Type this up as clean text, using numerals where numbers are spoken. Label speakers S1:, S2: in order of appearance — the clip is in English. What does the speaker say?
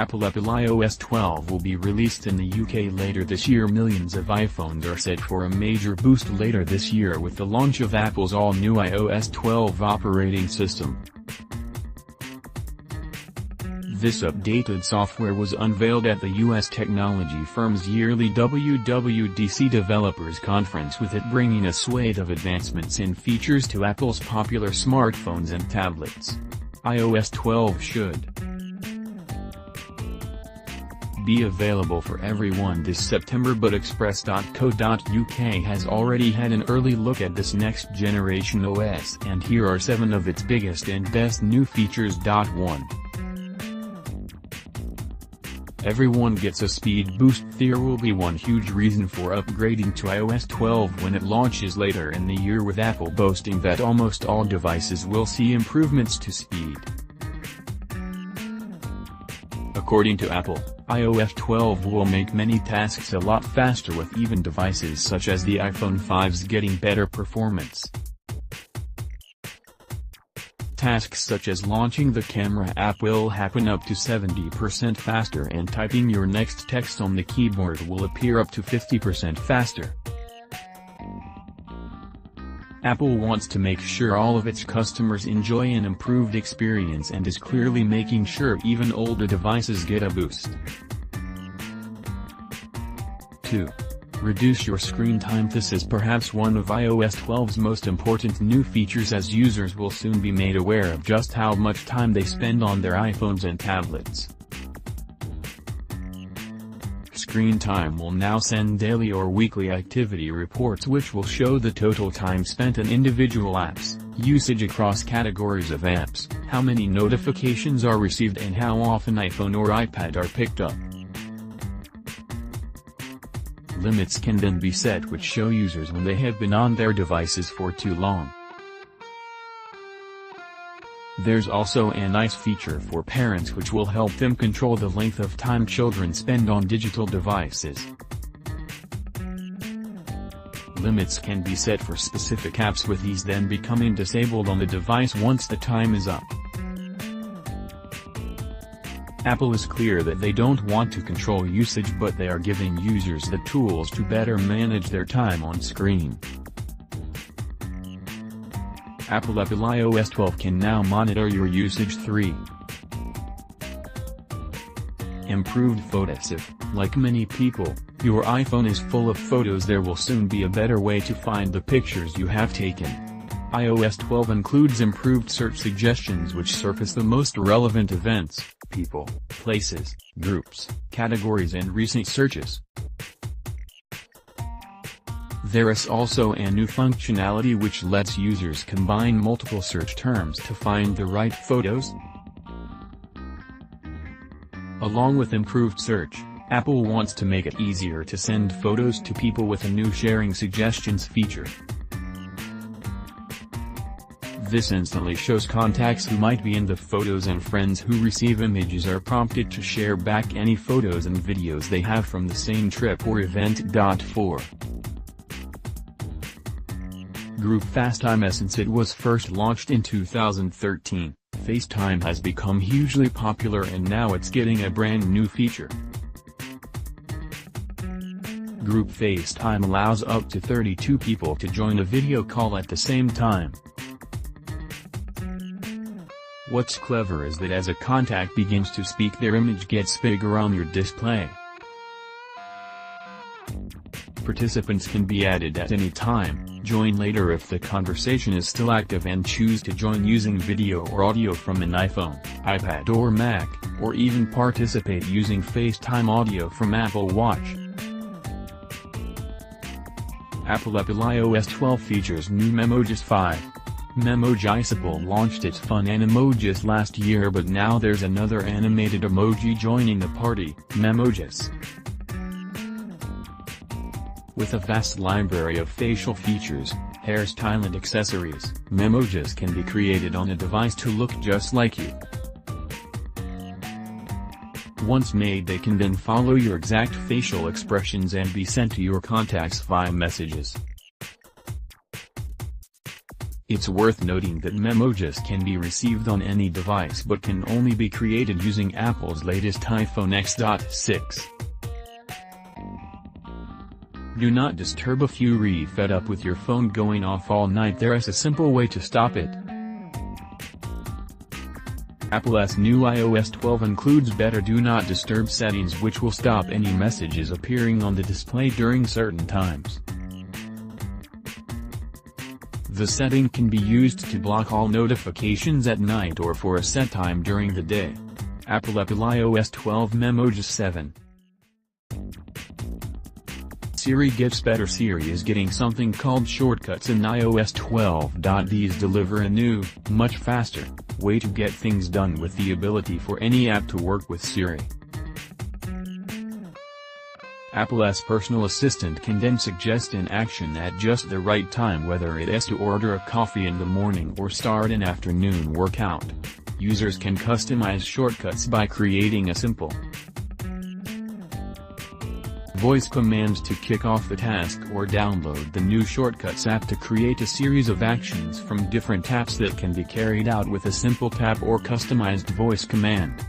S1: APPLEApple iOS 12 will be released in the UK later this year. Millions of iPhones are set for a major boost later this year with the launch of Apple's all-new iOS 12 operating system. This updated software was unveiled at the US technology firm's yearly WWDC Developers Conference, with it bringing a swathe of advancements in features to Apple's popular smartphones and tablets. iOS 12 should be available for everyone this September, but Express.co.uk has already had an early look at this next generation OS, and here are 7 of its biggest and best new features. 1. Everyone gets a speed boost. There will be one huge reason for upgrading to iOS 12 when it launches later in the year, with Apple boasting that almost all devices will see improvements to speed. According to Apple, iOS 12 will make many tasks a lot faster, with even devices such as the iPhone 5's getting better performance. Tasks such as launching the camera app will happen up to 70% faster, and typing your next text on the keyboard will appear up to 50% faster. Apple wants to make sure all of its customers enjoy an improved experience and is clearly making sure even older devices get a boost. 2. Reduce your screen time. This is perhaps one of iOS 12's most important new features, as users will soon be made aware of just how much time they spend on their iPhones and tablets. Screen Time will now send daily or weekly activity reports which will show the total time spent on individual apps, usage across categories of apps, how many notifications are received, and how often iPhone or iPad are picked up. Limits can then be set which show users when they have been on their devices for too long. There's also a nice feature for parents which will help them control the length of time children spend on digital devices. Limits can be set for specific apps, with these then becoming disabled on the device once the time is up. Apple is clear that they don't want to control usage, but they are giving users the tools to better manage their time on screen. APPLEApple iOS 12 can now monitor your usage. 3. Improved photos. If, like many people, your iPhone is full of photos, there will soon be a better way to find the pictures you have taken. iOS 12 includes improved search suggestions which surface the most relevant events, people, places, groups, categories, and recent searches. There is also a new functionality which lets users combine multiple search terms to find the right photos. Along with improved search, Apple wants to make it easier to send photos to people with a new sharing suggestions feature. This instantly shows contacts who might be in the photos, and friends who receive images are prompted to share back any photos and videos they have from the same trip or event. 4. Group FaceTime. Since it was first launched in 2013, FaceTime has become hugely popular, and now it's getting a brand new feature. Group FaceTime allows up to 32 people to join a video call at the same time. What's clever is that as a contact begins to speak, their image gets bigger on your display. Participants can be added at any time, join later if the conversation is still active, and choose to join using video or audio from an iPhone, iPad or Mac, or even participate using FaceTime audio from Apple Watch. APPLEApple iOS 12 features new Memojis. 5. Memojis. Launched its fun Animojis last year, but now there's another animated emoji joining the party, Memojis. With a vast library of facial features, hairstyle and accessories, Memojis can be created on a device to look just like you. Once made, they can then follow your exact facial expressions and be sent to your contacts via messages. It's worth noting that memojis can be received on any device but can only be created using Apple's latest iPhone X.6. Do not disturb. If you're fed up with your phone going off all night, there is a simple way to stop it. Apple's new iOS 12 includes better Do Not Disturb settings which will stop any messages appearing on the display during certain times. The setting can be used to block all notifications at night or for a set time during the day. APPLEApple iOS 12 Memojis 7. Siri gets better. Siri is getting something called shortcuts in iOS 12. These deliver a new, much faster, way to get things done with the ability for any app to work with Siri. Apple's personal assistant can then suggest an action at just the right time, whether it is to order a coffee in the morning or start an afternoon workout. Users can customize shortcuts by creating a simple voice command to kick off the task or download the new Shortcuts app to create a series of actions from different apps that can be carried out with a simple tap or customized voice command.